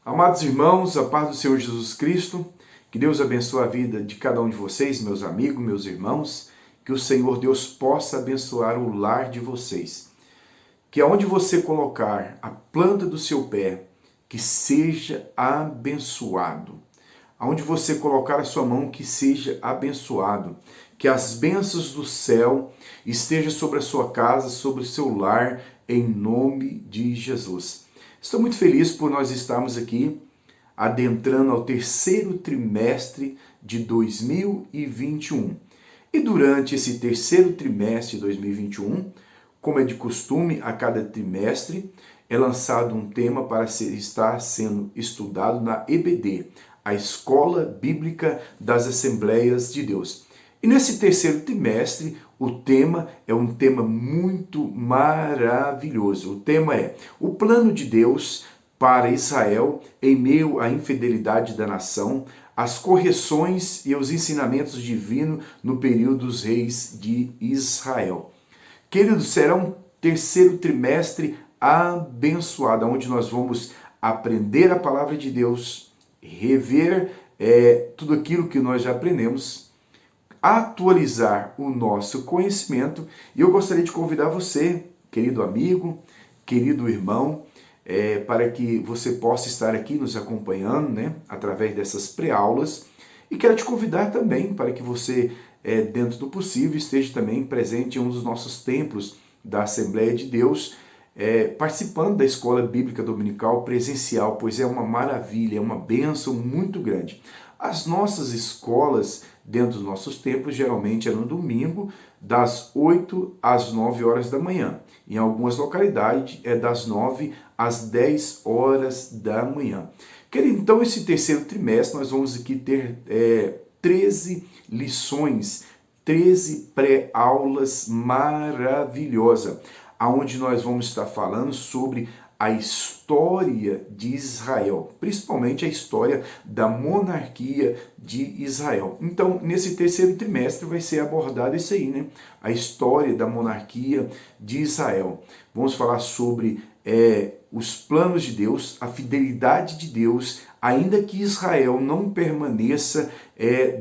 Amados irmãos, a paz do Senhor Jesus Cristo, que Deus abençoe a vida de cada um de vocês, meus amigos, meus irmãos, que o Senhor Deus possa abençoar o lar de vocês. Que aonde você colocar a planta do seu pé, que seja abençoado. Aonde você colocar a sua mão, que seja abençoado. Que as bênçãos do céu estejam sobre a sua casa, sobre o seu lar, em nome de Jesus. Estou muito feliz por nós estarmos aqui adentrando ao terceiro trimestre de 2021. E durante esse terceiro trimestre de 2021, como é de costume, a cada trimestre é lançado um tema para estar sendo estudado na EBD, a Escola Bíblica das Assembleias de Deus. E nesse terceiro trimestre, o tema é um tema muito maravilhoso. O tema é o plano de Deus para Israel em meio à infidelidade da nação, as correções e os ensinamentos divinos no período dos reis de Israel. Queridos, será um terceiro trimestre abençoado, onde nós vamos aprender a palavra de Deus, rever tudo aquilo que nós já aprendemos, atualizar o nosso conhecimento. E eu gostaria de convidar você, querido amigo, querido irmão, para que você possa estar aqui nos acompanhando, né, através dessas pré-aulas. E quero te convidar também para que você, dentro do possível, esteja também presente em um dos nossos templos da Assembleia de Deus, participando da Escola Bíblica Dominical presencial, pois é uma maravilha, é uma bênção muito grande. As nossas escolas dentro dos nossos templos geralmente é no domingo, das 8 às 9 horas da manhã. Em algumas localidades é das 9 às 10 horas da manhã. Querido, então esse terceiro trimestre nós vamos aqui ter 13 lições, 13 pré-aulas maravilhosas, onde nós vamos estar falando sobre a história de Israel, principalmente a história da monarquia de Israel. Então, nesse terceiro trimestre vai ser abordado isso aí, né? A história da monarquia de Israel. Vamos falar sobre os planos de Deus, a fidelidade de Deus, ainda que Israel não permaneça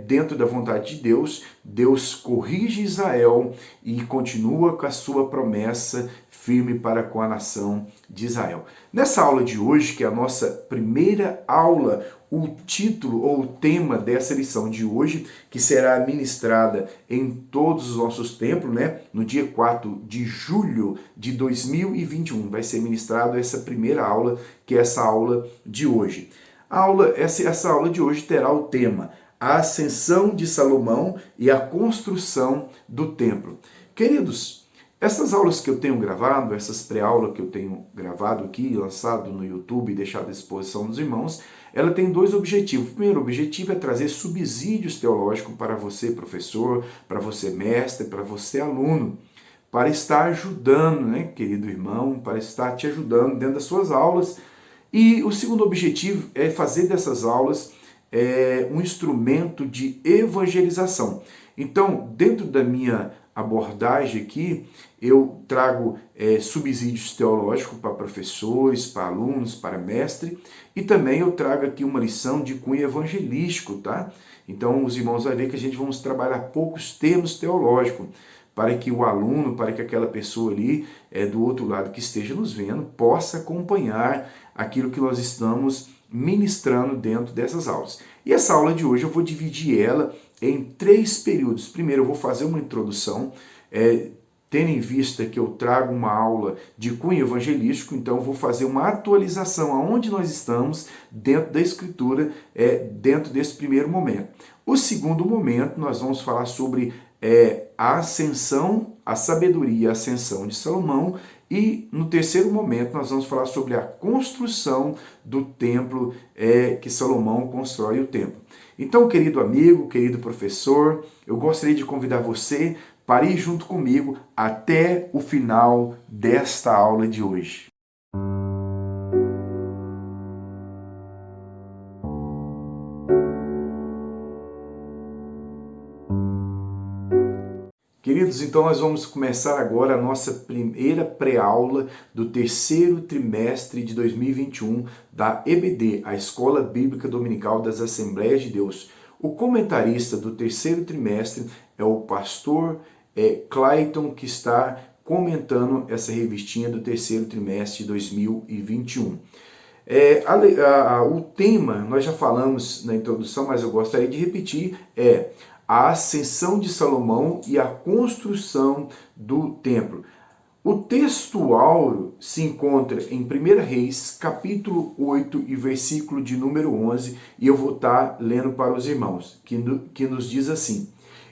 dentro da vontade de Deus, Deus corrige Israel e continua com a sua promessa firme para com a nação de Israel. Nessa aula de hoje, que é a nossa primeira aula, o título ou o tema dessa lição de hoje, que será ministrada em todos os nossos templos, né? No dia 4 de julho de 2021, vai ser ministrada essa primeira aula, que é essa aula de hoje. Essa aula de hoje terá o tema a ascensão de Salomão e a construção do templo. Queridos, essas aulas que eu tenho gravado, essas pré-aulas que eu tenho gravado aqui, lançado no YouTube e deixado à disposição dos irmãos, ela tem dois objetivos. O primeiro objetivo é trazer subsídios teológicos para você, professor, para você, mestre, para você, aluno, para estar ajudando, né, querido irmão, para estar te ajudando dentro das suas aulas. E o segundo objetivo é fazer dessas aulas um instrumento de evangelização. Então, dentro da minha abordagem aqui, eu trago subsídios teológicos para professores, para alunos, para mestre, e também eu trago aqui uma lição de cunho evangelístico, tá? Então, os irmãos vão ver que a gente vamos trabalhar poucos termos teológicos, para que o aluno, para que aquela pessoa ali do outro lado que esteja nos vendo, possa acompanhar aquilo que nós estamos ministrando dentro dessas aulas. E essa aula de hoje eu vou dividir ela em 3 períodos. Primeiro eu vou fazer uma introdução, tendo em vista que eu trago uma aula de cunho evangelístico, então eu vou fazer uma atualização aonde nós estamos dentro da Escritura, dentro desse primeiro momento. O segundo momento nós vamos falar sobre a ascensão, a sabedoria e a ascensão de Salomão. E no terceiro momento nós vamos falar sobre a construção do templo, que Salomão constrói o templo. Então, querido amigo, querido professor, eu gostaria de convidar você para ir junto comigo até o final desta aula de hoje. Queridos, Queridos, então nós vamos começar agora a nossa primeira pré-aula do terceiro trimestre de 2021 da EBD, a Escola Bíblica Dominical das Assembleias de Deus. O comentarista do terceiro trimestre é o pastor Clayton, que está comentando essa revistinha do terceiro trimestre de 2021. O tema, nós já falamos na introdução, mas eu gostaria de repetir, a ascensão de Salomão e a construção do templo. O texto áureo se encontra em 1 Reis, capítulo 8 e versículo de número 11, e eu vou estar lendo para os irmãos, que nos diz assim: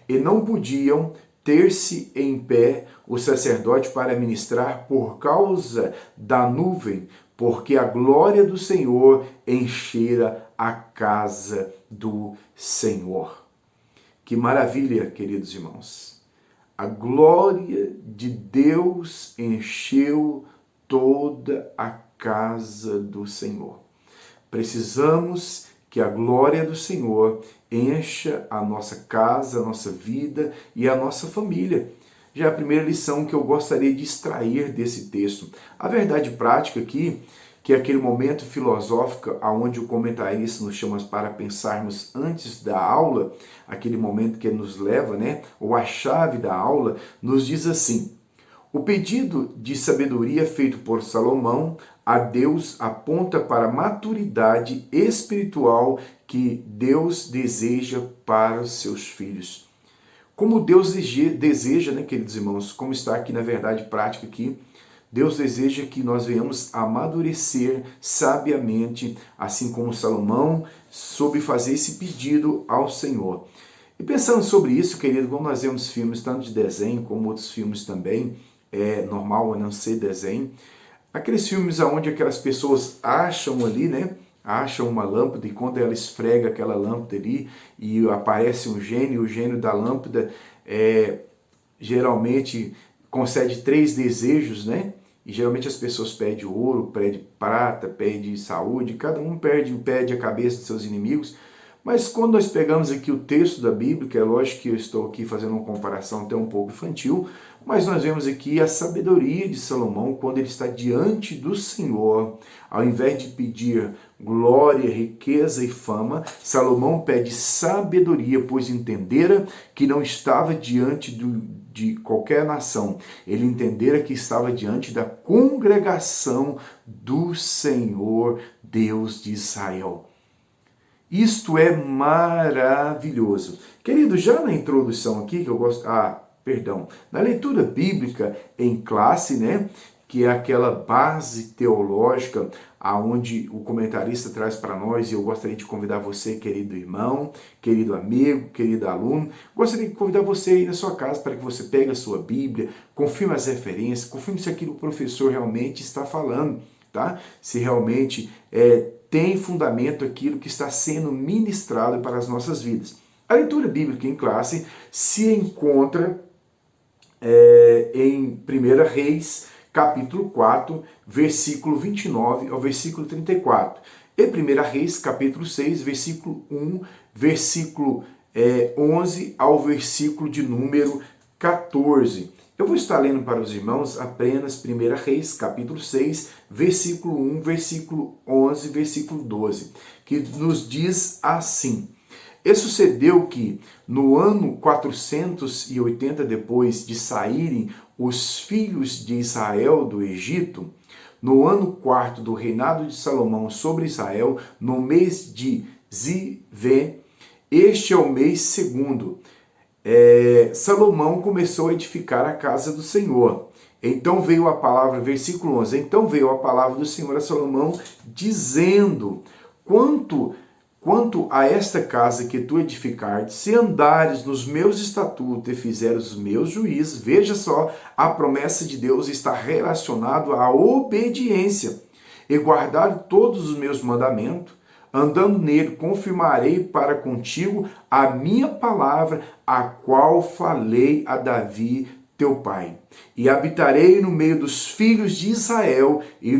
E não podiam ter-se em pé o sacerdote para ministrar por causa da nuvem, porque a glória do Senhor enchera a casa do Senhor. Que maravilha, queridos irmãos! A glória de Deus encheu toda a casa do Senhor. Precisamos que a glória do Senhor encha a nossa casa, a nossa vida e a nossa família. Já a primeira lição que eu gostaria de extrair desse texto. A verdade prática aqui, que é aquele momento filosófico onde o comentarista nos chama para pensarmos antes da aula, aquele momento que nos leva, ou a chave da aula, nos diz assim: o pedido de sabedoria feito por Salomão a Deus aponta para a maturidade espiritual que Deus deseja para os seus filhos. Como Deus deseja, queridos irmãos, como está aqui na verdade prática aqui, Deus deseja que nós venhamos amadurecer sabiamente, assim como Salomão soube fazer esse pedido ao Senhor. E pensando sobre isso, querido, como nós vemos filmes tanto de desenho como outros filmes também, é normal a não ser desenho, aqueles filmes onde aquelas pessoas acham ali, acham uma lâmpada e quando ela esfrega aquela lâmpada ali e aparece um gênio, o gênio da lâmpada geralmente concede 3 desejos, E geralmente as pessoas pedem ouro, pedem prata, pedem saúde, cada um pede a cabeça de seus inimigos. Mas quando nós pegamos aqui o texto da Bíblia, que é lógico que eu estou aqui fazendo uma comparação até um pouco infantil, mas nós vemos aqui a sabedoria de Salomão quando ele está diante do Senhor. Ao invés de pedir glória, riqueza e fama, Salomão pede sabedoria, pois entendera que não estava diante de qualquer nação. Ele entendera que estava diante da congregação do Senhor, Deus de Israel. Isto é maravilhoso. Querido, já na introdução aqui, que eu gosto... na leitura bíblica em classe, que é aquela base teológica aonde o comentarista traz para nós, e eu gostaria de convidar você, querido irmão, querido amigo, querido aluno, gostaria de convidar você aí na sua casa para que você pegue a sua Bíblia, confirme as referências, confirme se aquilo que o professor realmente está falando, tá? Se realmente tem fundamento aquilo que está sendo ministrado para as nossas vidas. A leitura bíblica em classe se encontra em 1 Reis, capítulo 4, versículo 29 ao versículo 34. E 1 Reis, capítulo 6, versículo 1, versículo 11 ao versículo de número 14. Eu vou estar lendo para os irmãos apenas 1 Reis, capítulo 6, versículo 1, versículo 11, versículo 12, que nos diz assim: E sucedeu que, no ano 480 depois de saírem os filhos de Israel do Egito, no ano 4º do reinado de Salomão sobre Israel, no mês de Zivé, este é o mês 2º, Salomão começou a edificar a casa do Senhor. Então veio a palavra, versículo 11, então veio a palavra do Senhor a Salomão, dizendo: Quanto a esta casa que tu edificaste, se andares nos meus estatutos e fizeres os meus juízos, veja só, a promessa de Deus está relacionada à obediência, e guardar todos os meus mandamentos, andando nele, confirmarei para contigo a minha palavra, a qual falei a Davi, teu pai. E habitarei no meio dos filhos de Israel, e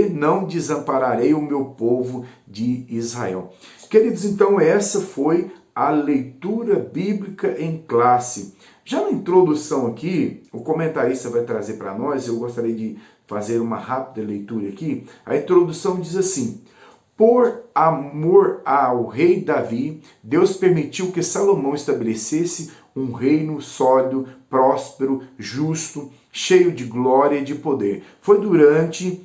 não desampararei o meu povo de Israel. Queridos, então essa foi a leitura bíblica em classe. Já na introdução aqui, o comentarista vai trazer para nós, eu gostaria de fazer uma rápida leitura aqui. A introdução diz assim: por amor ao rei Davi, Deus permitiu que Salomão estabelecesse um reino sólido, próspero, justo, cheio de glória e de poder. Foi durante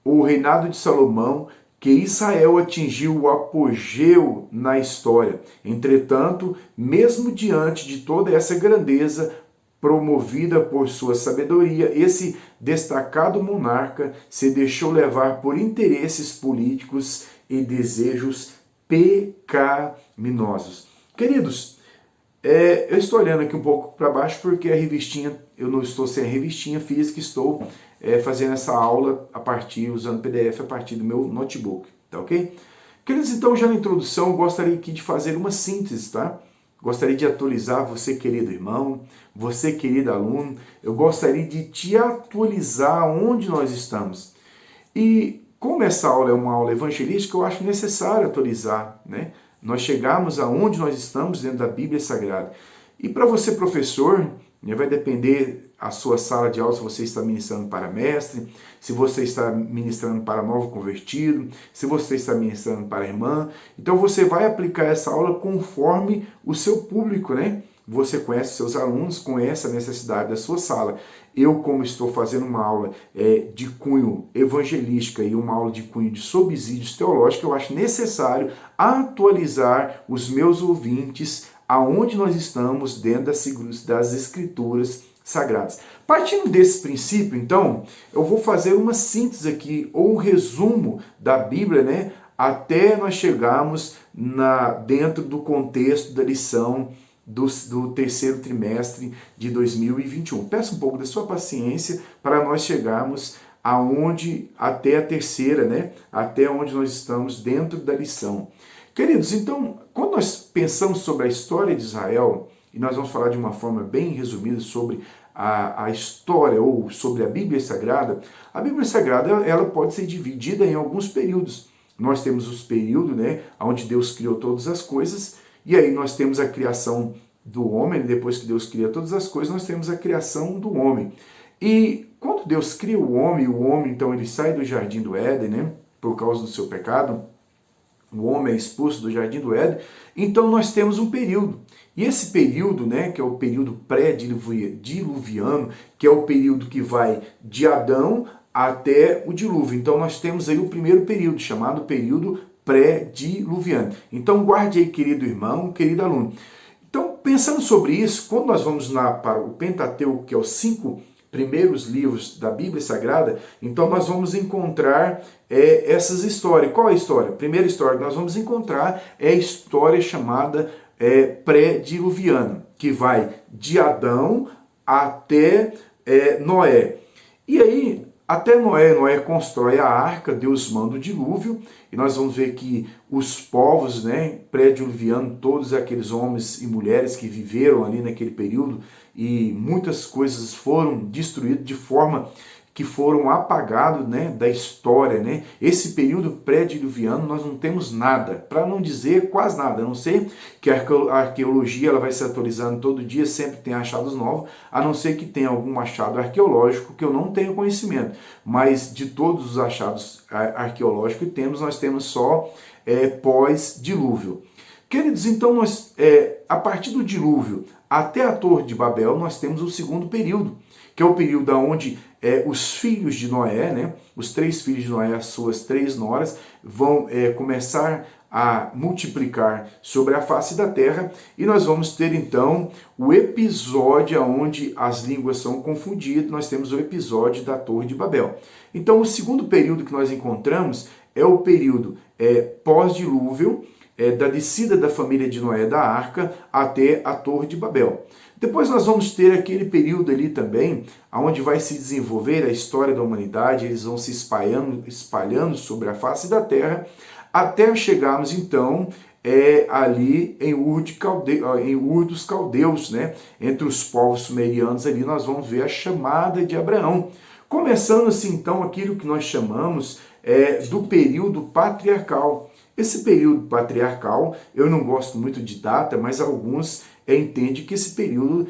o reinado de Salomão que Israel atingiu o apogeu na história. Entretanto, mesmo diante de toda essa grandeza promovida por sua sabedoria, esse destacado monarca se deixou levar por interesses políticos e desejos pecaminosos. Queridos, eu estou olhando aqui um pouco para baixo porque a revistinha, eu não estou sem a revistinha física, estou fazendo essa aula usando PDF a partir do meu notebook, tá ok? Queridos, então já na introdução eu gostaria aqui de fazer uma síntese, tá? Gostaria de atualizar você, querido irmão, você, querido aluno, eu gostaria de te atualizar onde nós estamos. E como essa aula é uma aula evangelística, eu acho necessário atualizar, né? Nós chegamos aonde nós estamos dentro da Bíblia Sagrada. E para você, professor, vai depender a sua sala de aula, se você está ministrando para mestre, se você está ministrando para novo convertido, se você está ministrando para irmã. Então você vai aplicar essa aula conforme o seu público, né? Você conhece seus alunos, conhece a necessidade da sua sala. Eu, como estou fazendo uma aula de cunho evangelística e uma aula de cunho de subsídios teológicos, eu acho necessário atualizar os meus ouvintes aonde nós estamos dentro das Escrituras Sagradas. Partindo desse princípio, então, eu vou fazer uma síntese aqui, ou um resumo da Bíblia, né, até nós chegarmos dentro do contexto da lição do terceiro trimestre de 2021. Peço um pouco da sua paciência para nós chegarmos até a terceira, né, até onde nós estamos dentro da lição. Queridos, então, quando nós pensamos sobre a história de Israel, e nós vamos falar de uma forma bem resumida sobre a história ou sobre a Bíblia Sagrada ela pode ser dividida em alguns períodos. Nós temos os períodos, né, onde Deus criou todas as coisas, e aí nós temos a criação do homem, depois que Deus cria todas as coisas, nós temos a criação do homem. E quando Deus cria o homem então ele sai do jardim do Éden, né, por causa do seu pecado, o homem é expulso do jardim do Éden, então nós temos um período. E esse período, né, que é o período pré-diluviano, que é o período que vai de Adão até o dilúvio. Então nós temos aí o primeiro período, chamado período pré-diluviano. Então guarde aí, querido irmão, querido aluno. Então, pensando sobre isso, quando nós vamos para o Pentateuco, que é os 5 primeiros livros da Bíblia Sagrada, então nós vamos encontrar essas histórias. Qual é a história? A primeira história que nós vamos encontrar é a história chamada pré-diluviana, que vai de Adão até Noé. E aí, até Noé constrói a arca, Deus manda o dilúvio, e nós vamos ver que os povos, né, pré-diluvianos, todos aqueles homens e mulheres que viveram ali naquele período, e muitas coisas foram destruídas de forma que foram apagados, né, da história, né? Esse período pré-diluviano nós não temos nada, para não dizer quase nada, a não ser que a arqueologia ela vai se atualizando todo dia, sempre tem achados novos, a não ser que tenha algum achado arqueológico que eu não tenho conhecimento, mas de todos os achados arqueológicos que temos, nós temos só pós-dilúvio. Queridos, então a partir do dilúvio até a Torre de Babel, nós temos o segundo período, que é o período onde os filhos de Noé, né, os 3 filhos de Noé, as suas 3 noras, vão começar a multiplicar sobre a face da terra, e nós vamos ter então o episódio onde as línguas são confundidas, nós temos o episódio da Torre de Babel. Então o segundo período que nós encontramos é o período pós-dilúvio, da descida da família de Noé da arca até a Torre de Babel. Depois nós vamos ter aquele período ali também, onde vai se desenvolver a história da humanidade, eles vão se espalhando sobre a face da terra, até chegarmos então ali em Ur dos Caldeus, né? Entre os povos sumerianos ali nós vamos ver a chamada de Abraão. Começando assim então aquilo que nós chamamos do período patriarcal. Esse período patriarcal, eu não gosto muito de data, mas alguns entendem que esse período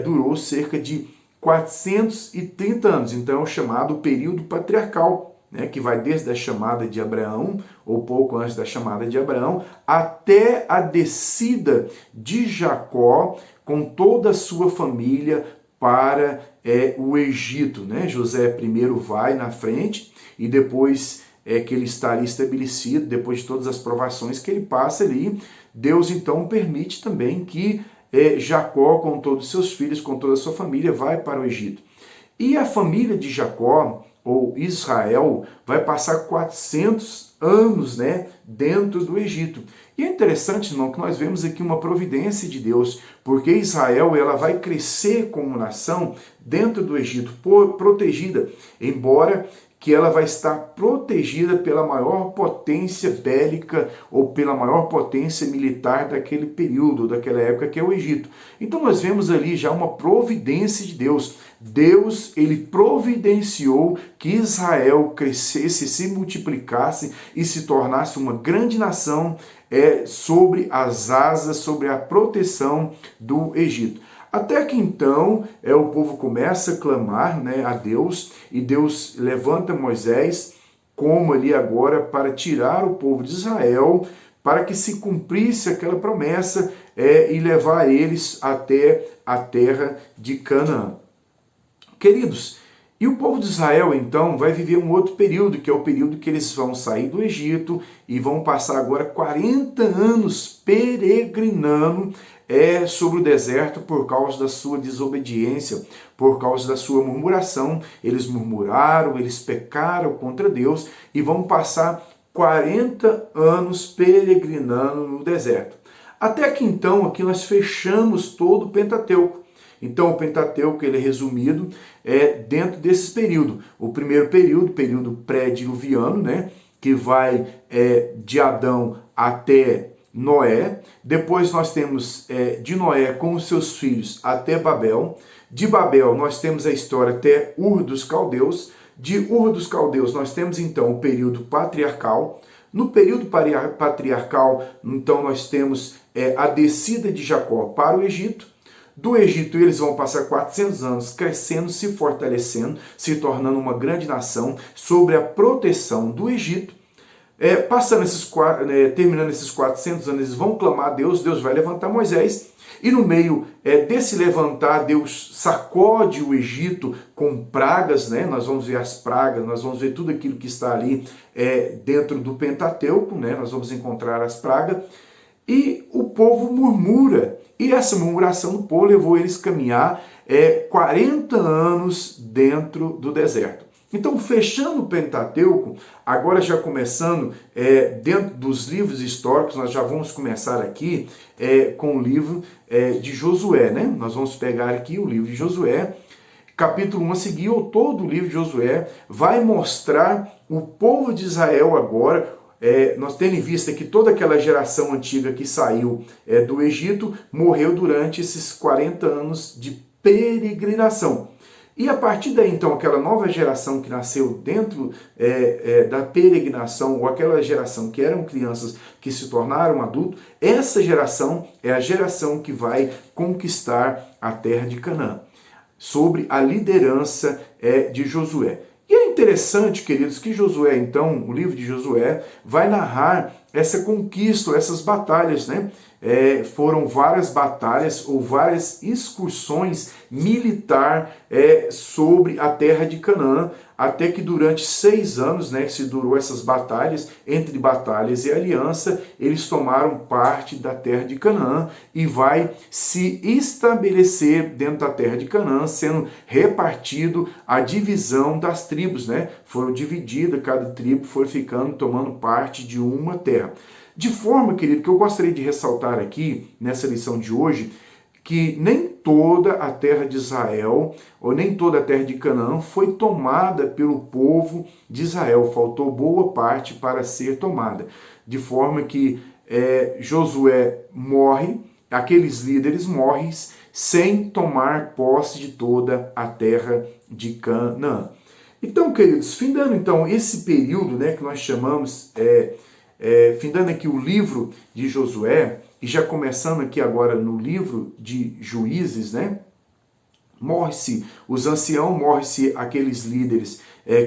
durou cerca de 430 anos, então é o chamado período patriarcal, né, que vai desde a chamada de Abraão, ou pouco antes da chamada de Abraão, até a descida de Jacó com toda a sua família para o Egito. Né? José primeiro vai na frente e depois que ele está ali estabelecido, depois de todas as provações que ele passa ali, Deus então permite também que Jacó, com todos os seus filhos, com toda a sua família, vai para o Egito. E a família de Jacó, ou Israel, vai passar 400 anos, né, dentro do Egito. E é interessante, irmão, que nós vemos aqui uma providência de Deus, porque Israel ela vai crescer como nação dentro do Egito, protegida, embora que ela vai estar protegida pela maior potência bélica ou pela maior potência militar daquele período, daquela época, que é o Egito. Então nós vemos ali já uma providência de Deus. Deus, ele providenciou que Israel crescesse, se multiplicasse e se tornasse uma grande nação sobre as asas, sobre a proteção do Egito. Até que então o povo começa a clamar, né, a Deus, e Deus levanta Moisés como ali agora para tirar o povo de Israel, para que se cumprisse aquela promessa e levar eles até a terra de Canaã. Queridos, e o povo de Israel, então, vai viver um outro período, que é o período que eles vão sair do Egito e vão passar agora 40 anos peregrinando sobre o deserto por causa da sua desobediência, por causa da sua murmuração. Eles murmuraram, eles pecaram contra Deus e vão passar 40 anos peregrinando no deserto. Até que então, aqui nós fechamos todo o Pentateuco. Então, o Pentateuco ele é resumido dentro desse período. O primeiro período pré-diluviano, né, que vai de Adão até Noé. Depois nós temos de Noé com os seus filhos até Babel. De Babel nós temos a história até Ur dos Caldeus. De Ur dos Caldeus nós temos então o período patriarcal. No período patriarcal, então nós temos a descida de Jacó para o Egito. Do Egito eles vão passar 400 anos crescendo, se fortalecendo, se tornando uma grande nação sobre a proteção do Egito. Terminando esses 400 anos, eles vão clamar a Deus, Deus vai levantar Moisés, e no meio desse levantar, Deus sacode o Egito com pragas, né? Nós vamos ver as pragas, nós vamos ver tudo aquilo que está ali dentro do Pentateuco, né? Nós vamos encontrar as pragas, e o povo murmura, e essa murmuração do povo levou eles a caminhar 40 anos dentro do deserto. Então, fechando o Pentateuco, agora já começando dentro dos livros históricos, nós já vamos começar aqui com o livro de Josué, né? Nós vamos pegar aqui o livro de Josué, capítulo 1 a seguir, ou todo o livro de Josué vai mostrar o povo de Israel agora, nós tendo em vista que toda aquela geração antiga que saiu do Egito morreu durante esses 40 anos de peregrinação. E a partir daí, então, aquela nova geração que nasceu dentro da peregrinação, ou aquela geração que eram crianças que se tornaram adultos, essa geração é a geração que vai conquistar a terra de Canaã, sobre a liderança de Josué. E é interessante, queridos, que Josué, então, o livro de Josué, vai narrar essa conquista, essas batalhas, né? Foram várias batalhas ou várias excursões militar sobre a terra de Canaã, até que durante 6 anos, né, que se durou essas batalhas, entre batalhas e aliança, eles tomaram parte da terra de Canaã e vai se estabelecer dentro da terra de Canaã, sendo repartido a divisão das tribos, né? Foram divididas, cada tribo foi ficando, tomando parte de uma terra. De forma, querido, que eu gostaria de ressaltar aqui, nessa lição de hoje, que nem toda a terra de Israel, ou nem toda a terra de Canaã foi tomada pelo povo de Israel. Faltou boa parte para ser tomada. De forma que Josué morre, aqueles líderes morrem, sem tomar posse de toda a terra de Canaã. Então, queridos, findando então esse período, né, que nós chamamos findando aqui o livro de Josué, e já começando aqui agora no livro de Juízes, né? Morre-se os anciãos, morre-se aqueles líderes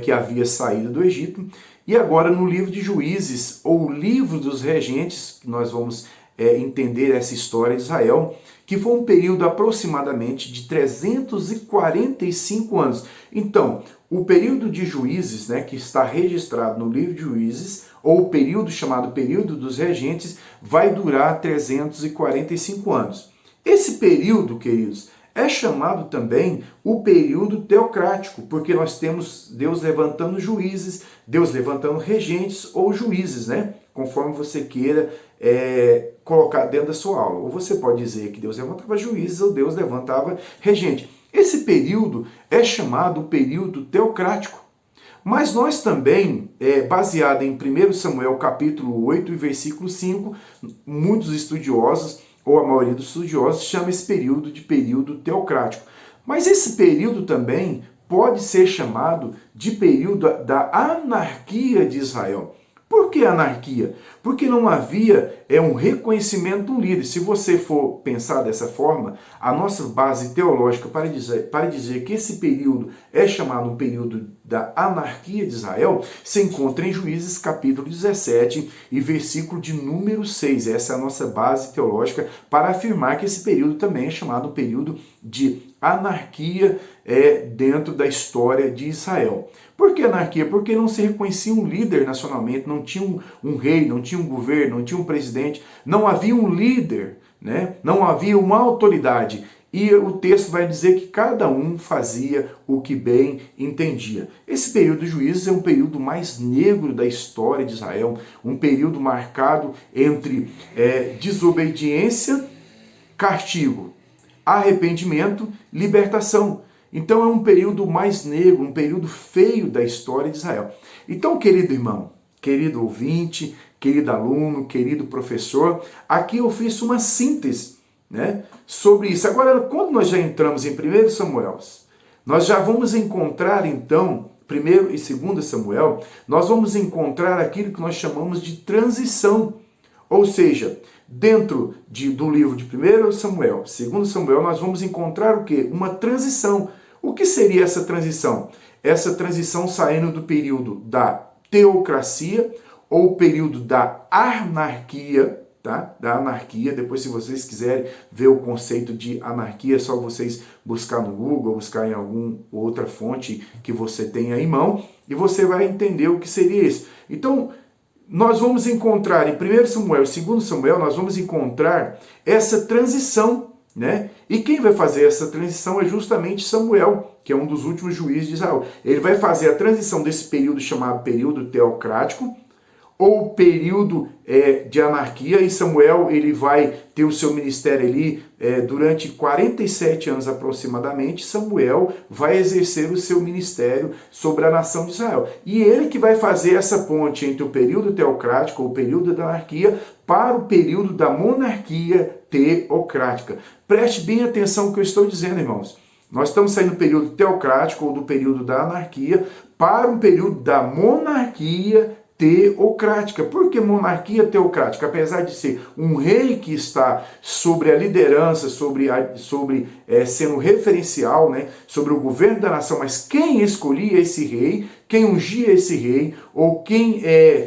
que havia saído do Egito. E agora no livro de Juízes, ou livro dos regentes, nós vamos entender essa história de Israel, que foi um período aproximadamente de 345 anos. Então, o período de Juízes, né, que está registrado no livro de Juízes, ou o período chamado período dos regentes, vai durar 345 anos. Esse período, queridos, é chamado também o período teocrático, porque nós temos Deus levantando juízes, Deus levantando regentes ou juízes, né? Conforme você queira colocar dentro da sua aula. Ou você pode dizer que Deus levantava juízes ou Deus levantava regente. Esse período é chamado o período teocrático. Mas nós também, baseado em 1 Samuel capítulo 8 e versículo 5, muitos estudiosos, ou a maioria dos estudiosos, chama esse período de período teocrático. Mas esse período também pode ser chamado de período da anarquia de Israel. Por que anarquia? Porque não havia um reconhecimento de um líder. Se você for pensar dessa forma, a nossa base teológica para dizer que esse período é chamado um período da anarquia de Israel, se encontra em Juízes capítulo 17 e versículo de número 6. Essa é a nossa base teológica para afirmar que esse período também é chamado um período de anarquia dentro da história de Israel. Por que anarquia? Porque não se reconhecia um líder nacionalmente, não tinha um rei, não tinha um governo, não tinha um presidente, não havia um líder, né? Não havia uma autoridade. E o texto vai dizer que cada um fazia o que bem entendia. Esse período de Juízes é um período mais negro da história de Israel, um período marcado entre desobediência, castigo, arrependimento, libertação. Então é um período mais negro, um período feio da história de Israel. Então, querido irmão, querido ouvinte, querido aluno, querido professor, aqui eu fiz uma síntese, né, sobre isso. Agora, quando nós já entramos em 1 Samuel, nós já vamos encontrar então, 1 e 2 Samuel, nós vamos encontrar aquilo que nós chamamos de transição. Ou seja, dentro do livro de 1 Samuel, 2 Samuel, nós vamos encontrar o quê? Uma transição. O que seria essa transição? Essa transição saindo do período da teocracia ou período da anarquia, tá? Da anarquia. Depois, se vocês quiserem ver o conceito de anarquia, é só vocês buscar no Google, buscar em alguma outra fonte que você tenha em mão, e você vai entender o que seria isso. Então, nós vamos encontrar em 1 Samuel e 2 Samuel, nós vamos encontrar essa transição, né? E quem vai fazer essa transição é justamente Samuel, que é um dos últimos juízes de Israel. Ele vai fazer a transição desse período chamado período teocrático, ou período de anarquia, e Samuel ele vai ter o seu ministério ali durante 47 anos aproximadamente. Samuel vai exercer o seu ministério sobre a nação de Israel. E ele que vai fazer essa ponte entre o período teocrático, ou o período da anarquia, para o período da monarquia teocrática. Preste bem atenção no que eu estou dizendo, irmãos. Nós estamos saindo do período teocrático, ou do período da anarquia, para um período da monarquia teocrática. Por que monarquia teocrática? Apesar de ser um rei que está sobre a liderança, sobre sendo referencial, né, sobre o governo da nação, mas quem escolhia esse rei, quem ungia esse rei, ou quem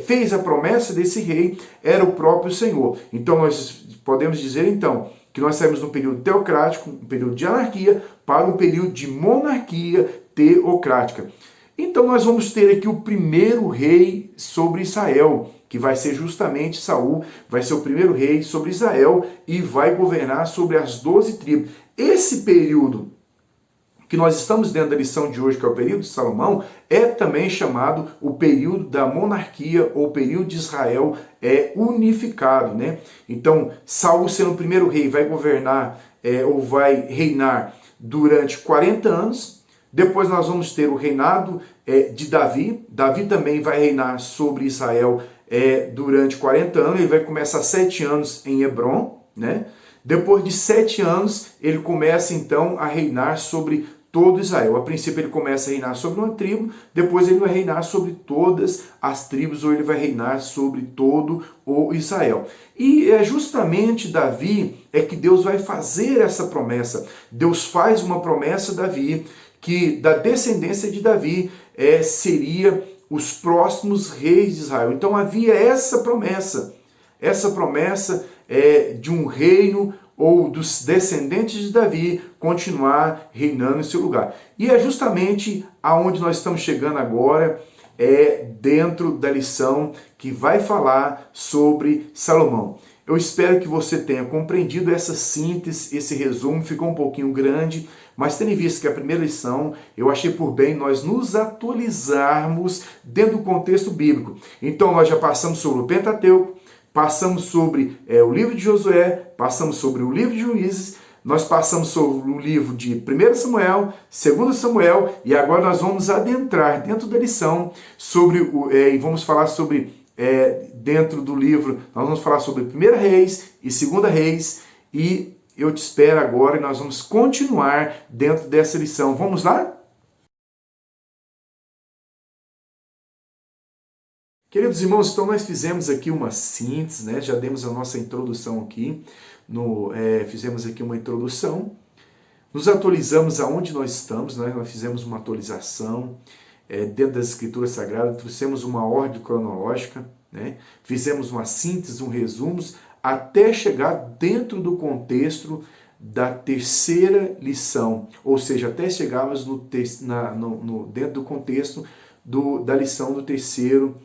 fez a promessa desse rei, era o próprio Senhor. Então nós podemos dizer então que nós saímos de um período teocrático, um período de anarquia, para um período de monarquia teocrática. Então nós vamos ter aqui o primeiro rei sobre Israel, que vai ser justamente Saul, vai ser o primeiro rei sobre Israel e vai governar sobre as 12 tribos. Esse período que nós estamos dentro da lição de hoje, que é o período de Salomão, é também chamado o período da monarquia, ou período de Israel unificado, né? Então, Saul, sendo o primeiro rei, vai governar ou vai reinar durante 40 anos. Depois nós vamos ter o reinado de Davi. Davi também vai reinar sobre Israel durante 40 anos. Ele vai começar 7 anos em Hebron, né? Depois de 7 anos, ele começa então a reinar sobre todo Israel. A princípio ele começa a reinar sobre uma tribo, depois ele vai reinar sobre todas as tribos, ou ele vai reinar sobre todo o Israel. E é justamente Davi é que Deus vai fazer essa promessa. Deus faz uma promessa a Davi, que da descendência de Davi seria os próximos reis de Israel. Então havia essa promessa de um reino ou dos descendentes de Davi continuar reinando em seu lugar. E é justamente aonde nós estamos chegando agora, dentro da lição que vai falar sobre Salomão. Eu espero que você tenha compreendido essa síntese, esse resumo, ficou um pouquinho grande, mas tendo em vista que a primeira lição, eu achei por bem nós nos atualizarmos dentro do contexto bíblico. Então nós já passamos sobre o Pentateuco, passamos sobre o livro de Josué, passamos sobre o livro de Juízes, nós passamos sobre o livro de 1 Samuel, 2 Samuel, e agora nós vamos adentrar dentro da lição sobre e vamos falar sobre, dentro do livro, nós vamos falar sobre 1 Reis e 2 Reis, e eu te espero agora e nós vamos continuar dentro dessa lição. Vamos lá? Queridos irmãos, então nós fizemos aqui uma síntese, né? Já demos a nossa introdução aqui, fizemos aqui uma introdução, nos atualizamos aonde nós estamos, né? Nós fizemos uma atualização dentro das Escrituras Sagradas, trouxemos uma ordem cronológica, né? Fizemos uma síntese, um resumo, até chegar dentro do contexto da terceira lição, ou seja, até chegarmos dentro do contexto da lição do terceiro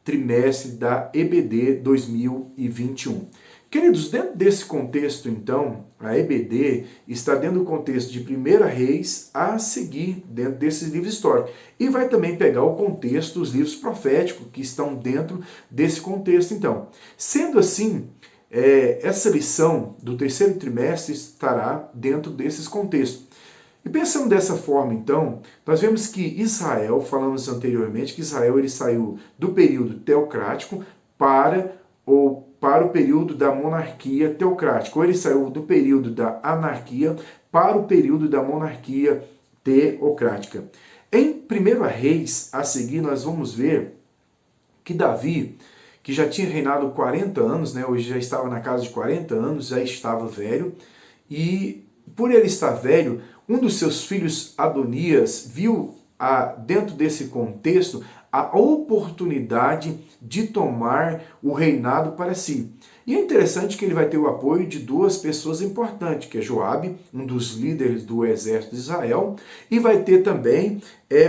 trimestre da EBD 2021. Queridos, dentro desse contexto, então, a EBD está dentro do contexto de 1 Reis a seguir dentro desses livros históricos. E vai também pegar o contexto dos livros proféticos que estão dentro desse contexto, então. Sendo assim, essa lição do terceiro trimestre estará dentro desses contextos. E pensando dessa forma, então, nós vemos que Israel, falamos anteriormente, que Israel ele saiu do período teocrático para o período da monarquia teocrática, ou ele saiu do período da anarquia para o período da monarquia teocrática. Em 1 Reis, a seguir, nós vamos ver que Davi, que já tinha reinado 40 anos, né, hoje já estava na casa de 40 anos, já estava velho, e por ele estar velho, um dos seus filhos, Adonias, viu dentro desse contexto a oportunidade de tomar o reinado para si. E é interessante que ele vai ter o apoio de duas pessoas importantes, que é Joabe, um dos líderes do exército de Israel, e vai ter também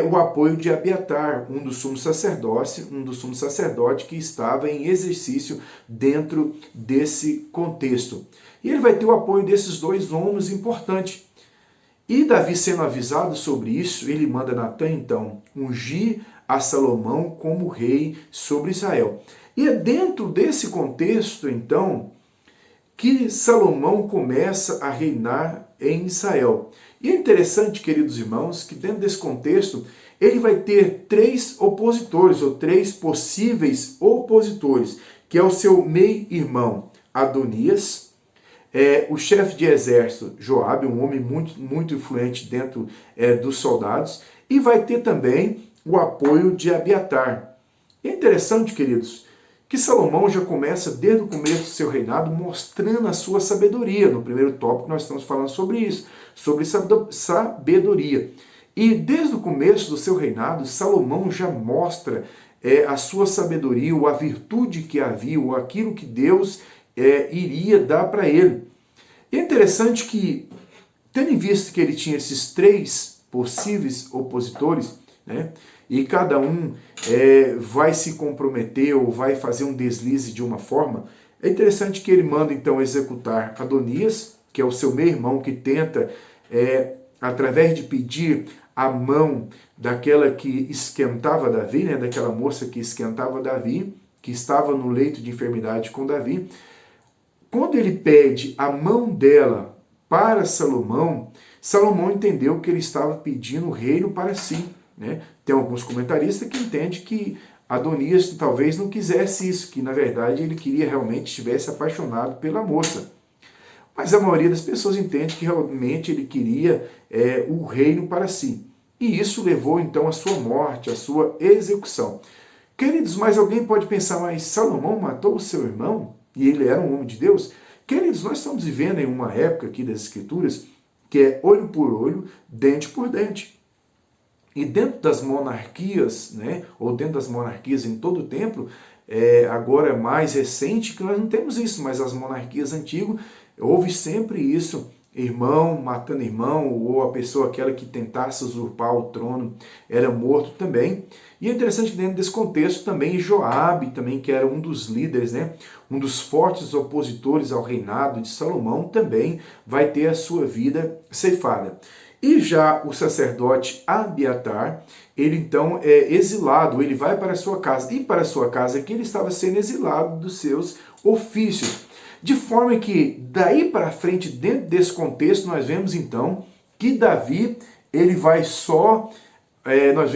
o apoio de Abiatar, um dos sumos sacerdotes que estava em exercício dentro desse contexto. E ele vai ter o apoio desses dois homens importantes. E Davi, sendo avisado sobre isso, ele manda Natã, então, ungir a Salomão como rei sobre Israel. E é dentro desse contexto, então, que Salomão começa a reinar em Israel. E é interessante, queridos irmãos, que dentro desse contexto, ele vai ter três opositores, ou três possíveis opositores, que é o seu meio-irmão, Adonias, o chefe de exército, Joabe, um homem muito, muito influente dentro dos soldados, e vai ter também o apoio de Abiatar. É interessante, queridos, que Salomão já começa desde o começo do seu reinado mostrando a sua sabedoria. No primeiro tópico nós estamos falando sobre isso, sobre sabedoria. E desde o começo do seu reinado, Salomão já mostra a sua sabedoria, ou a virtude que havia, ou aquilo que Deus iria dar para ele. E é interessante que, tendo em vista que ele tinha esses três possíveis opositores, né, e cada um vai se comprometer ou vai fazer um deslize de uma forma, é interessante que ele manda então executar Adonias, que é o seu meio-irmão, que tenta, através de pedir a mão daquela que esquentava Davi, né, daquela moça que esquentava Davi, que estava no leito de enfermidade com Davi. Quando ele pede a mão dela para Salomão, Salomão entendeu que ele estava pedindo o reino para si, né? Tem alguns comentaristas que entendem que Adonias talvez não quisesse isso, que na verdade ele queria realmente estivesse apaixonado pela moça. Mas a maioria das pessoas entende que realmente ele queria o reino para si. E isso levou então à sua morte, à sua execução. Queridos, mas alguém pode pensar, mas Salomão matou o seu irmão e ele era um homem de Deus? Queridos, nós estamos vivendo em uma época aqui das Escrituras que é olho por olho, dente por dente. E dentro das monarquias, né, ou dentro das monarquias em todo o tempo, agora é mais recente que nós não temos isso, mas as monarquias antigas, houve sempre isso, irmão matando irmão, ou a pessoa aquela que tentasse usurpar o trono era morto também. E é interessante que dentro desse contexto também Joabe, também, que era um dos líderes, né, um dos fortes opositores ao reinado de Salomão, também vai ter a sua vida ceifada. E já o sacerdote Abiatar, ele então é exilado, ele vai para a sua casa, e para a sua casa aqui ele estava sendo exilado dos seus ofícios. De forma que, daí para frente, dentro desse contexto, nós vemos então que Davi, ele vai só, nós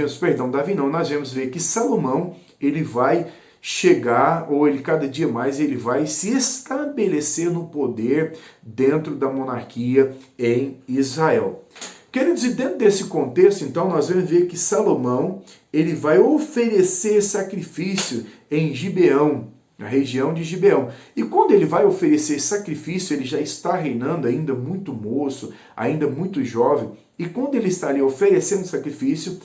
vemos ver que Salomão, ele vai chegar, ou ele cada dia mais, ele vai se estabelecer no poder dentro da monarquia em Israel. Queridos, e dentro desse contexto, então, nós vamos ver que Salomão, ele vai oferecer sacrifício em Gibeão, na região de Gibeão. E quando ele vai oferecer sacrifício, ele já está reinando, ainda muito moço, ainda muito jovem, e quando ele está ali oferecendo sacrifício,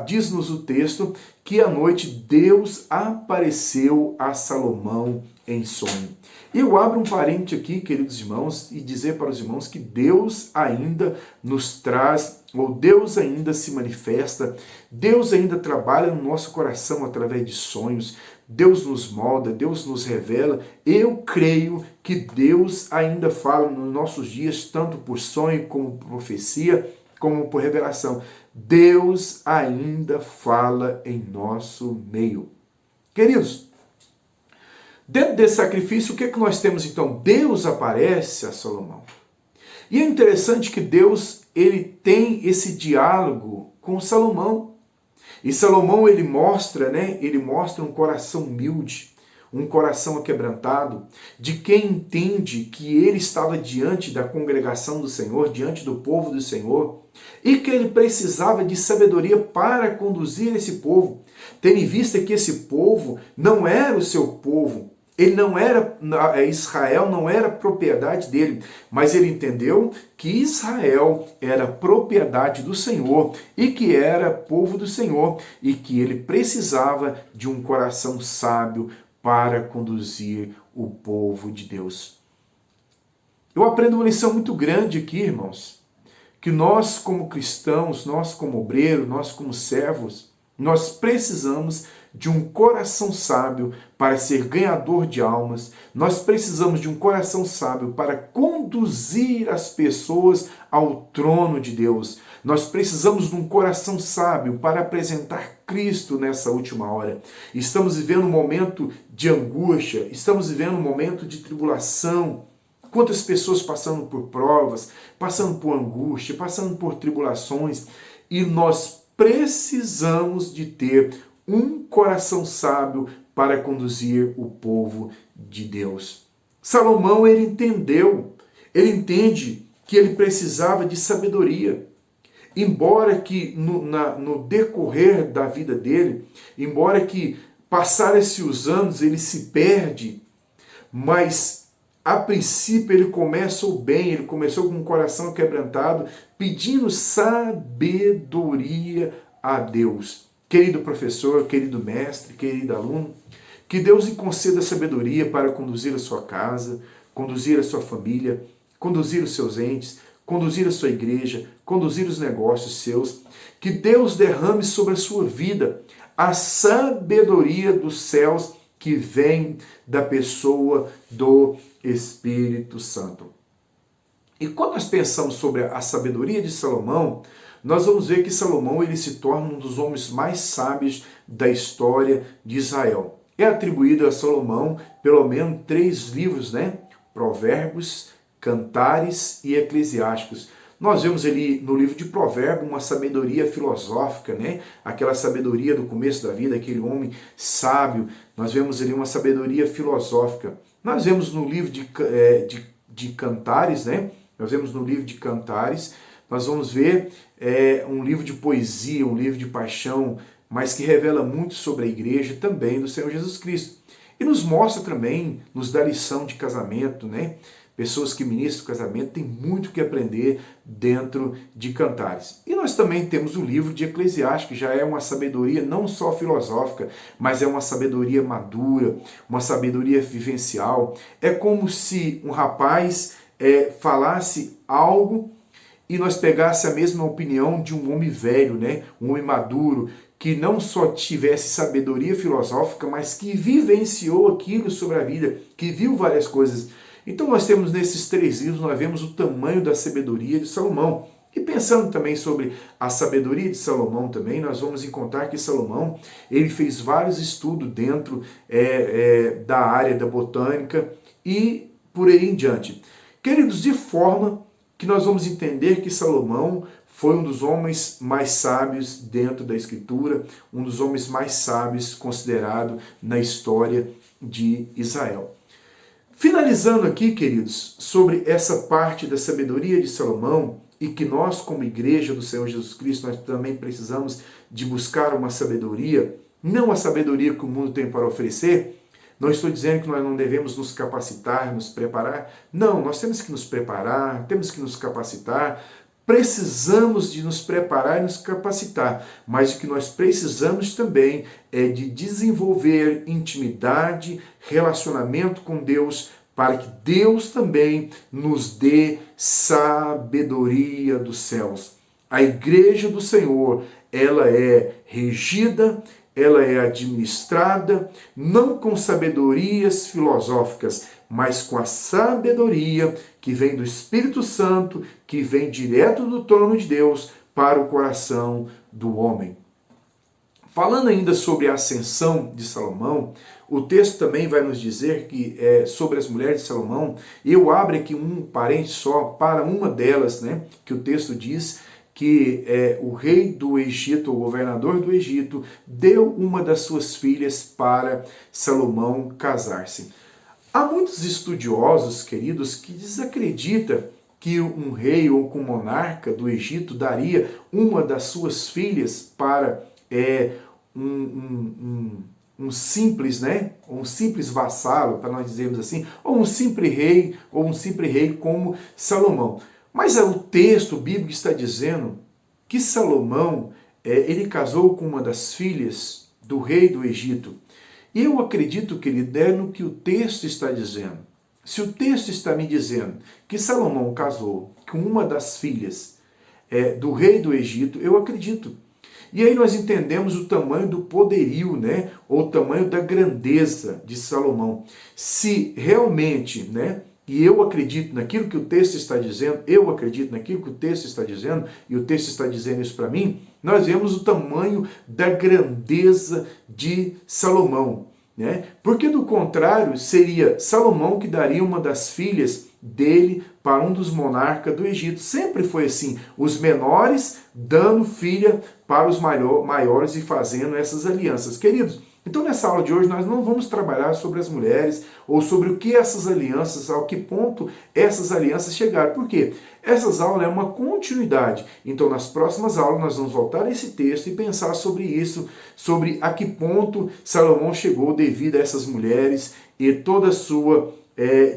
diz-nos o texto que à noite Deus apareceu a Salomão em sonho. Eu abro um parente aqui, queridos irmãos, e dizer para os irmãos que Deus ainda nos traz, ou Deus ainda se manifesta, Deus ainda trabalha no nosso coração através de sonhos, Deus nos molda, Deus nos revela. Eu creio que Deus ainda fala nos nossos dias, tanto por sonho, como por profecia, como por revelação. Deus ainda fala em nosso meio. Queridos, dentro desse sacrifício, o que é que nós temos então? Deus aparece a Salomão. E é interessante que Deus, ele tem esse diálogo com Salomão. E Salomão, ele mostra um coração humilde, um coração aquebrantado, de quem entende que ele estava diante da congregação do Senhor, diante do povo do Senhor, e que ele precisava de sabedoria para conduzir esse povo, tendo em vista que esse povo não era o seu povo, ele não era, Israel não era propriedade dele, mas ele entendeu que Israel era propriedade do Senhor e que era povo do Senhor e que ele precisava de um coração sábio para conduzir o povo de Deus. Eu aprendo uma lição muito grande aqui, irmãos, que nós como cristãos, nós como obreiros, nós como servos, nós precisamos de um coração sábio para ser ganhador de almas. Nós precisamos de um coração sábio para conduzir as pessoas ao trono de Deus. Nós precisamos de um coração sábio para apresentar Cristo nessa última hora. Estamos vivendo um momento de angústia, estamos vivendo um momento de tribulação. Quantas pessoas passando por provas, passando por angústia, passando por tribulações, e nós precisamos de ter um coração sábio para conduzir o povo de Deus. Salomão, ele entende que ele precisava de sabedoria. Embora que no decorrer da vida dele, embora que passaram-se os anos, ele se perde, mas a princípio ele começou bem, ele começou com um coração quebrantado, pedindo sabedoria a Deus. Querido professor, querido mestre, querido aluno, que Deus lhe conceda sabedoria para conduzir a sua casa, conduzir a sua família, conduzir os seus entes, conduzir a sua igreja, conduzir os negócios seus. Que Deus derrame sobre a sua vida a sabedoria dos céus que vem da pessoa do Espírito Santo. E quando nós pensamos sobre a sabedoria de Salomão, nós vamos ver que Salomão ele se torna um dos homens mais sábios da história de Israel. É atribuído a Salomão pelo menos 3 livros, né? Provérbios, Cantares e Eclesiásticos. Nós vemos ali no livro de Provérbios uma sabedoria filosófica, né? Aquela sabedoria do começo da vida, aquele homem sábio. Nós vemos ali uma sabedoria filosófica. Nós vemos no livro de Cantares, né? Nós vemos no livro de Cantares, nós vamos ver um livro de poesia, um livro de paixão, mas que revela muito sobre a igreja também do Senhor Jesus Cristo. E nos mostra também, nos dá lição de casamento, né? Pessoas que ministram o casamento têm muito que aprender dentro de Cantares. E nós também temos o livro de Eclesiastes, que já é uma sabedoria não só filosófica, mas é uma sabedoria madura, uma sabedoria vivencial. É como se um rapaz falasse algo e nós pegasse a mesma opinião de um homem velho, né? Um homem maduro, que não só tivesse sabedoria filosófica, mas que vivenciou aquilo sobre a vida, que viu várias coisas. Então nós temos nesses 3 livros, nós vemos o tamanho da sabedoria de Salomão. E pensando também sobre a sabedoria de Salomão também, nós vamos encontrar que Salomão, ele fez vários estudos dentro da área da botânica e por aí em diante. Queridos, de forma que nós vamos entender que Salomão foi um dos homens mais sábios dentro da Escritura, um dos homens mais sábios considerado na história de Israel. Finalizando aqui, queridos, sobre essa parte da sabedoria de Salomão e que nós, como igreja do Senhor Jesus Cristo, nós também precisamos de buscar uma sabedoria, não a sabedoria que o mundo tem para oferecer. Não estou dizendo que nós não devemos nos capacitar, nos preparar. Não, nós temos que nos preparar, temos que nos capacitar. Precisamos de nos preparar e nos capacitar, mas o que nós precisamos também é de desenvolver intimidade, relacionamento com Deus, para que Deus também nos dê sabedoria dos céus. A igreja do Senhor, ela é regida, ela é administrada, não com sabedorias filosóficas, mas com a sabedoria que vem do Espírito Santo, que vem direto do trono de Deus para o coração do homem. Falando ainda sobre a ascensão de Salomão, o texto também vai nos dizer que sobre as mulheres de Salomão, eu abro aqui um parênteses só para uma delas, né, que o texto diz que o rei do Egito, o governador do Egito, deu uma das suas filhas para Salomão casar-se. Há muitos estudiosos, queridos, que desacreditam que um rei ou um monarca do Egito daria uma das suas filhas para um simples, né, um simples vassalo, para nós dizermos assim, ou um simples rei como Salomão. Mas o texto bíblico está dizendo que Salomão, ele casou com uma das filhas do rei do Egito. E eu acredito, querido, no que o texto está dizendo. Se o texto está me dizendo que Salomão casou com uma das filhas do rei do Egito, eu acredito. E aí nós entendemos o tamanho do poderio, né? Ou o tamanho da grandeza de Salomão. Se realmente, né? E eu acredito naquilo que o texto está dizendo, eu acredito naquilo que o texto está dizendo, e o texto está dizendo isso para mim, nós vemos o tamanho da grandeza de Salomão, né? Porque do contrário, seria Salomão que daria uma das filhas dele para um dos monarcas do Egito. Sempre foi assim, os menores dando filha para os maiores e fazendo essas alianças. Queridos, então nessa aula de hoje nós não vamos trabalhar sobre as mulheres ou sobre o que essas alianças, ao que ponto essas alianças chegaram. Por quê? Essas aulas é uma continuidade. Então nas próximas aulas nós vamos voltar a esse texto e pensar sobre isso, sobre a que ponto Salomão chegou devido a essas mulheres e toda a sua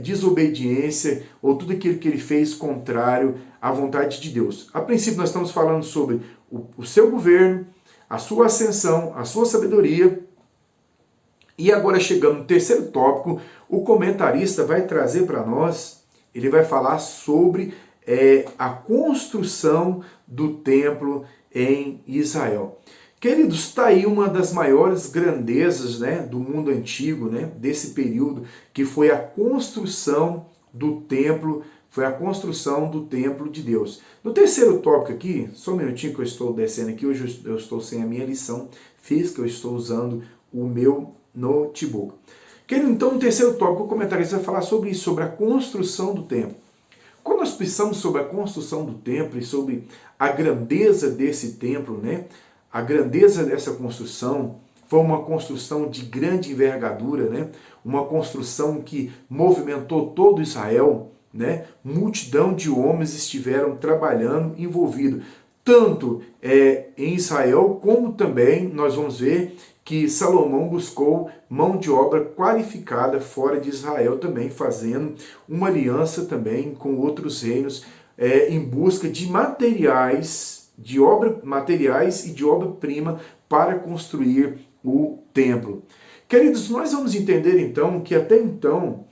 desobediência ou tudo aquilo que ele fez contrário à vontade de Deus. A princípio nós estamos falando sobre o seu governo, a sua ascensão, a sua sabedoria. E agora chegando no terceiro tópico, o comentarista vai trazer para nós, ele vai falar sobre a construção do templo em Israel. Queridos, está aí uma das maiores grandezas, né, do mundo antigo, né, desse período, que foi a construção do templo, de Deus. No terceiro tópico aqui, só um minutinho que eu estou descendo aqui, hoje eu estou sem a minha lição física, eu estou usando o meu notebook. Querido, então no terceiro tópico, o comentarista vai falar sobre isso, sobre a construção do templo. Quando nós pensamos sobre a construção do templo e sobre a grandeza desse templo, né, a grandeza dessa construção foi uma construção de grande envergadura, né? Uma construção que movimentou todo Israel, né? Multidão de homens estiveram trabalhando, envolvidos, tanto em Israel, como também nós vamos ver que Salomão buscou mão de obra qualificada fora de Israel também, fazendo uma aliança também com outros reinos, em busca de materiais e de obra-prima para construir o templo. Queridos, nós vamos entender então que até então,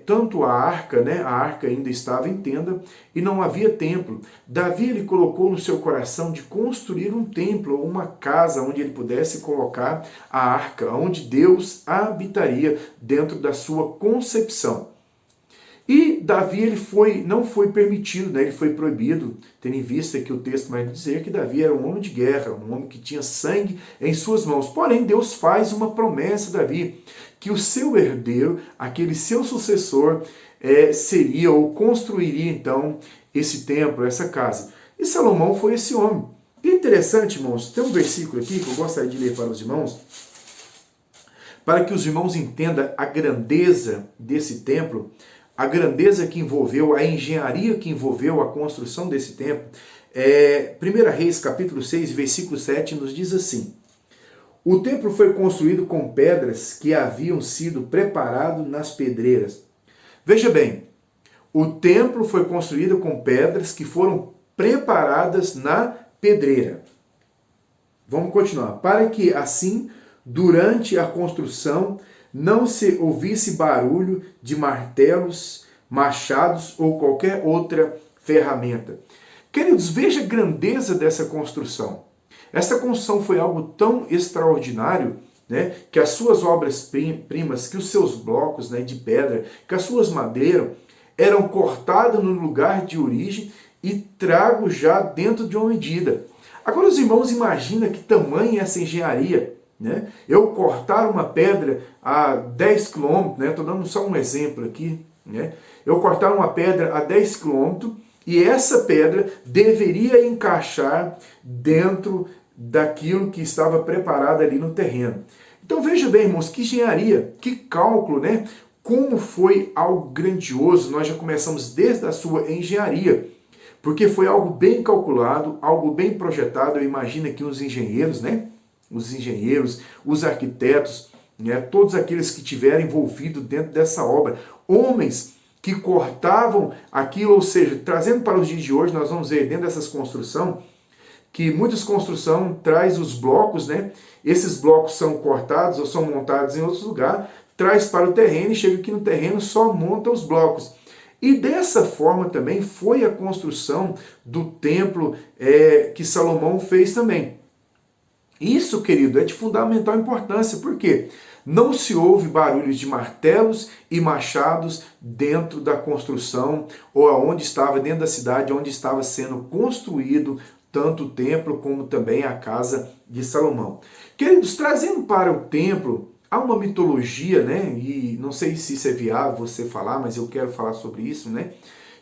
tanto a arca, né, a arca ainda estava em tenda e não havia templo. Davi ele colocou no seu coração de construir um templo, ou uma casa onde ele pudesse colocar a arca, onde Deus habitaria dentro da sua concepção. E Davi não foi permitido, né? Ele foi proibido, tendo em vista que o texto vai dizer que Davi era um homem de guerra, um homem que tinha sangue em suas mãos. Porém, Deus faz uma promessa a Davi, que o seu herdeiro, aquele seu sucessor, seria ou construiria então esse templo, essa casa. E Salomão foi esse homem. E é interessante, irmãos, tem um versículo aqui que eu gostaria de ler para os irmãos, para que os irmãos entendam a grandeza desse templo, a grandeza que envolveu, a engenharia que envolveu a construção desse templo. 1 Reis, capítulo 6, versículo 7, nos diz assim: o templo foi construído com pedras que haviam sido preparadas nas pedreiras. Veja bem, o templo foi construído com pedras que foram preparadas na pedreira. Vamos continuar. Para que assim, durante a construção, não se ouvisse barulho de martelos, machados ou qualquer outra ferramenta. Queridos, veja a grandeza dessa construção. Essa construção foi algo tão extraordinário, né, que as suas obras-primas, que os seus blocos, né, de pedra, que as suas madeiras eram cortadas no lugar de origem e trago já dentro de uma medida. Agora os irmãos imaginam que tamanho é essa engenharia. Né? Eu cortar uma pedra a 10 km, né? Estou dando só um exemplo aqui, né? Eu cortar uma pedra a 10 km e essa pedra deveria encaixar dentro daquilo que estava preparado ali no terreno. Então veja bem, irmãos, que engenharia, que cálculo, né? Como foi algo grandioso, nós já começamos desde a sua engenharia, porque foi algo bem calculado, algo bem projetado. Eu imagino que os engenheiros, né? Os engenheiros, os arquitetos, né, todos aqueles que tiveram envolvido dentro dessa obra, homens que cortavam aquilo, ou seja, trazendo para os dias de hoje, nós vamos ver dentro dessas construções, que muitas construções traz os blocos, né, esses blocos são cortados ou são montados em outro lugar, traz para o terreno e chega aqui no terreno, só monta os blocos. E dessa forma também foi a construção do templo que Salomão fez também. Isso, querido, é de fundamental importância, porque não se ouve barulhos de martelos e machados dentro da construção, ou aonde estava, dentro da cidade, onde estava sendo construído tanto o templo como também a casa de Salomão. Queridos, trazendo para o templo, há uma mitologia, né? E não sei se isso é viável você falar, mas eu quero falar sobre isso, né?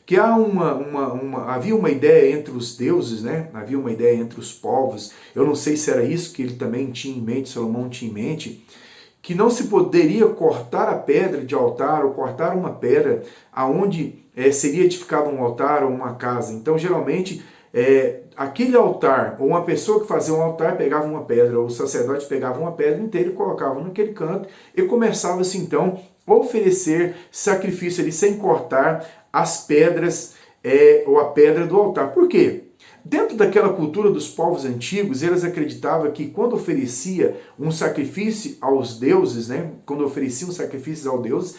Que havia uma ideia entre os deuses, né? Havia uma ideia entre os povos. Eu não sei se era isso que ele também tinha em mente, Salomão tinha em mente, que não se poderia cortar a pedra de altar ou cortar uma pedra aonde seria edificado um altar ou uma casa. Então, geralmente, aquele altar, ou uma pessoa que fazia um altar pegava uma pedra, ou o sacerdote pegava uma pedra inteira e colocava naquele canto, e começava-se então a oferecer sacrifício ali sem cortar as pedras ou a pedra do altar. Por quê? Dentro daquela cultura dos povos antigos, eles acreditavam que quando oferecia um sacrifício aos deuses, né, quando ofereciam sacrifícios aos deuses,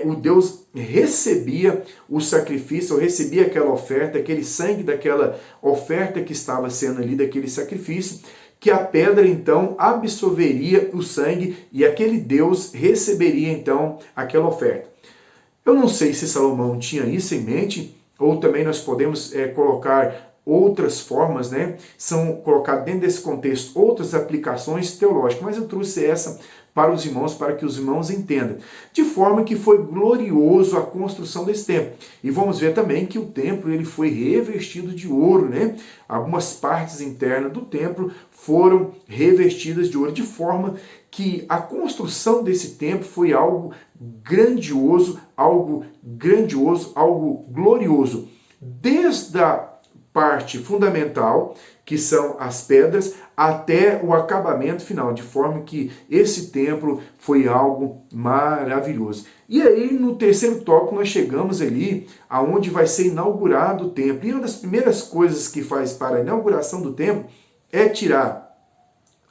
o Deus recebia o sacrifício, ou recebia aquela oferta, aquele sangue daquela oferta que estava sendo ali, daquele sacrifício, que a pedra então absorveria o sangue e aquele Deus receberia então aquela oferta. Eu não sei se Salomão tinha isso em mente, ou também nós podemos colocar outras formas, né? São colocar dentro desse contexto outras aplicações teológicas, mas eu trouxe essa para os irmãos, para que os irmãos entendam. De forma que foi glorioso a construção desse templo. E vamos ver também que o templo ele foi revestido de ouro, né? Algumas partes internas do templo foram revestidas de ouro, de forma que a construção desse templo foi algo grandioso, algo glorioso. Desde a parte fundamental, que são as pedras, até o acabamento final, de forma que esse templo foi algo maravilhoso. E aí, no terceiro tópico, nós chegamos ali aonde vai ser inaugurado o templo. E uma das primeiras coisas que faz para a inauguração do templo é tirar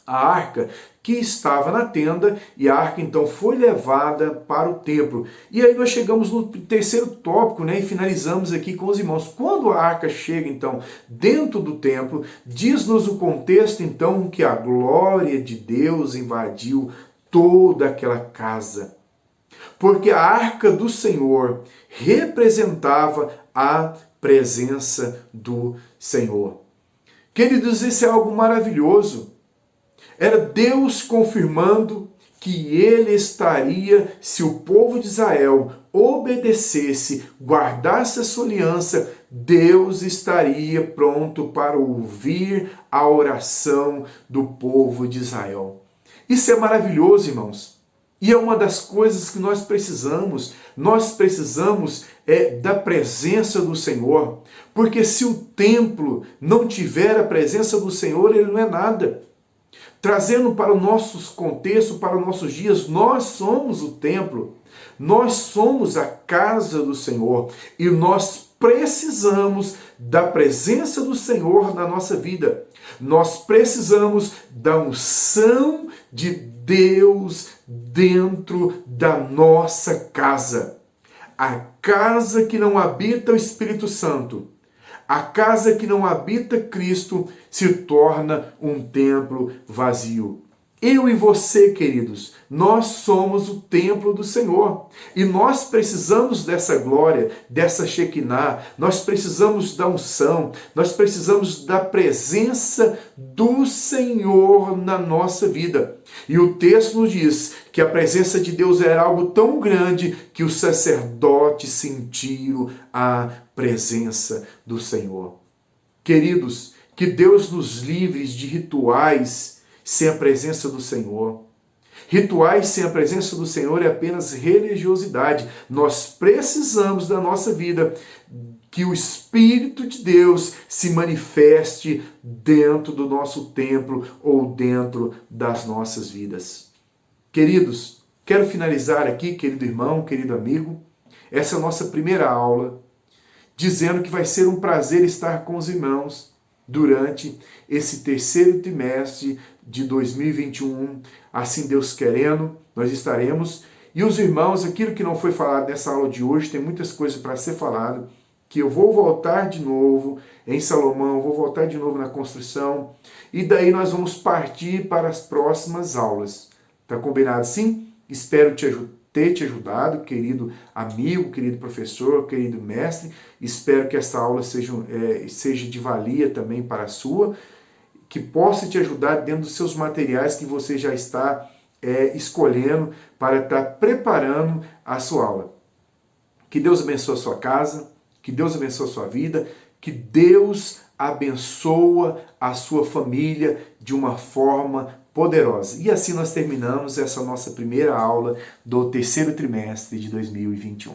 a arca que estava na tenda, e a arca então foi levada para o templo. E aí nós chegamos no terceiro tópico, né, e finalizamos aqui com os irmãos. Quando a arca chega então dentro do templo, diz-nos o contexto então que a glória de Deus invadiu toda aquela casa. Porque a arca do Senhor representava a presença do Senhor. Queridos, isso é algo maravilhoso. Era Deus confirmando que ele estaria, se o povo de Israel obedecesse, guardasse a sua aliança, Deus estaria pronto para ouvir a oração do povo de Israel. Isso é maravilhoso, irmãos. E é uma das coisas que nós precisamos. Nós precisamos da presença do Senhor. Porque se o templo não tiver a presença do Senhor, ele não é nada. Trazendo para o nosso contexto, para os nossos dias, nós somos o templo, nós somos a casa do Senhor e nós precisamos da presença do Senhor na nossa vida. Nós precisamos da unção de Deus dentro da nossa casa. A casa que não habita o Espírito Santo, a casa que não habita Cristo se torna um templo vazio. Eu e você, queridos, nós somos o templo do Senhor. E nós precisamos dessa glória, dessa Shekinah, nós precisamos da unção, nós precisamos da presença do Senhor na nossa vida. E o texto nos diz que a presença de Deus era algo tão grande que os sacerdotes sentiram a presença do Senhor. Queridos, que Deus nos livre de rituais sem a presença do Senhor. Rituais sem a presença do Senhor é apenas religiosidade. Nós precisamos da nossa vida que o Espírito de Deus se manifeste dentro do nosso templo ou dentro das nossas vidas. Queridos, quero finalizar aqui, querido irmão, querido amigo, essa nossa primeira aula, dizendo que vai ser um prazer estar com os irmãos durante esse terceiro trimestre de 2021. Assim Deus querendo, nós estaremos. E os irmãos, aquilo que não foi falado nessa aula de hoje, tem muitas coisas para ser falado, que eu vou voltar de novo em Salomão, vou voltar de novo na construção, e daí nós vamos partir para as próximas aulas. Tá combinado assim? Espero ter te ajudado, querido amigo, querido professor, querido mestre. Espero que essa aula seja de valia também para a sua, que possa te ajudar dentro dos seus materiais que você já está escolhendo para estar preparando a sua aula. Que Deus abençoe a sua casa, que Deus abençoe a sua vida, que Deus abençoa a sua família de uma forma poderosa. E assim nós terminamos essa nossa primeira aula do terceiro trimestre de 2021.